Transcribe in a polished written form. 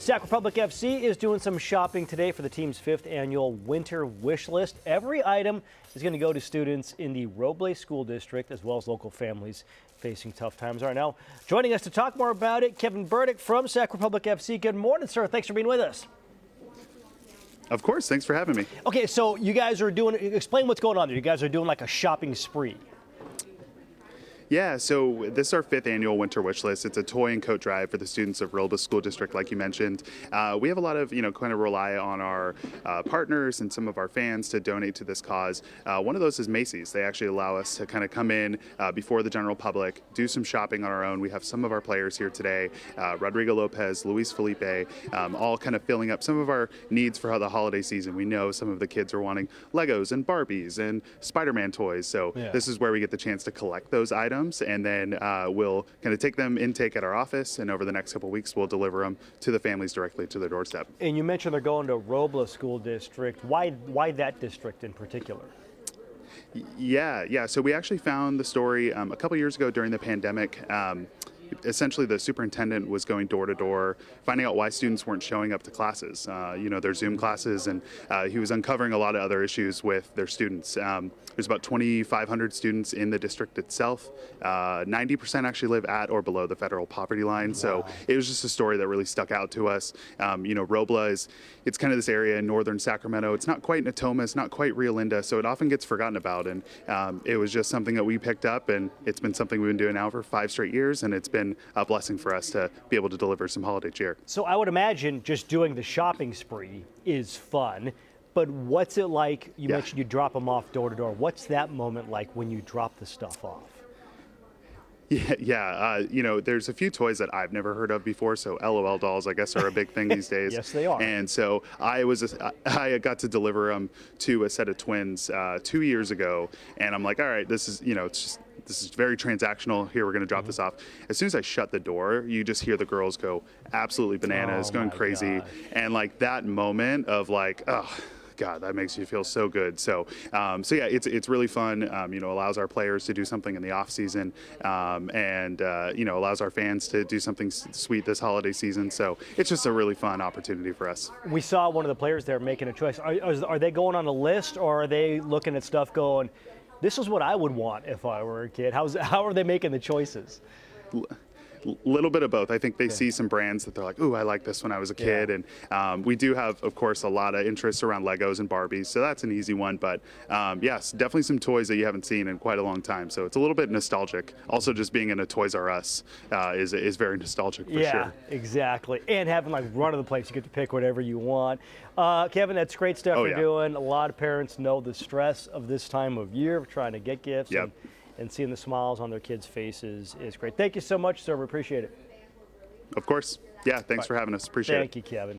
Sac Republic FC is doing some shopping today for the team's 5th annual Winter Wishlist. Every item is going to go to students in the Roble School District as well as local families facing tough times right now. Joining us to talk more about it, Kevin Burdick from Sac Republic FC. Good morning, sir. Thanks for being with us. Of course. Thanks for having me. Okay, so you guys are doing, explain what's going on there. You guys are doing like a shopping spree. Yeah, so this is our 5th annual Winter Wishlist. It's a toy and coat drive for the students of Roble School District, like you mentioned. We have a lot of, kind of rely on our partners and some of our fans to donate to this cause. One of those is Macy's. They actually allow us to kind of come in before the general public, do some shopping on our own. We have some of our players here today, Rodrigo Lopez, Luis Felipe, all kind of filling up some of our needs for the holiday season. We know some of the kids are wanting Legos and Barbies and Spider-Man toys, so This is where we get the chance to collect those items. And then we'll kind of take them intake at our office, and over the next couple of weeks we'll deliver them to the families directly to their doorstep. And you mentioned they're going to Roble School District. Why that district in particular? Yeah. So we actually found the story a couple years ago during the pandemic. Essentially, the superintendent was going door to door, finding out why students weren't showing up to classes, their Zoom classes, and he was uncovering a lot of other issues with their students. There's about 2,500 students in the district itself. 90% actually live at or below the federal poverty line. Wow. So it was just a story that really stuck out to us. Roble it's kind of this area in northern Sacramento. It's not quite Natoma, it's not quite Rio Linda, so it often gets forgotten about. And it was just something that we picked up, and it's been something we've been doing now for 5 straight years, and it's been a blessing for us to be able to deliver some holiday cheer. So I would imagine just doing the shopping spree is fun, but what's it like? You mentioned you drop them off door to door. What's that moment like when you drop the stuff off? There's a few toys that I've never heard of before, so LOL dolls, I guess, are a big thing these days. Yes, they are. And so I got to deliver them to a set of twins 2 years ago, and I'm like, all right, this is very transactional. Here, we're going to drop this off. As soon as I shut the door, you just hear the girls go absolutely bananas, going crazy. Gosh. And like that moment of like, oh, God, that makes you feel so good. So it's really fun. Allows our players to do something in the off season, and allows our fans to do something sweet this holiday season. So it's just a really fun opportunity for us. We saw one of the players there making a choice. Are they going on a list, or are they looking at stuff going, this is what I would want if I were a kid? How are they making the choices? Little bit of both. I think they see some brands that they're like, ooh, I like this when I was a kid. And we do have, of course, a lot of interest around Legos and Barbies, so that's an easy one. But yes, definitely some toys that you haven't seen in quite a long time. So it's a little bit nostalgic. Also, just being in a Toys R Us is very nostalgic for sure. Yeah, exactly. And having like run of the place, you get to pick whatever you want. Kevin, that's great stuff you're doing. A lot of parents know the stress of this time of year, trying to get gifts. And seeing the smiles on their kids' faces is great. Thank you so much, sir. We appreciate it. Of course. Yeah, thanks for having us. Appreciate it. Thank you, Kevin.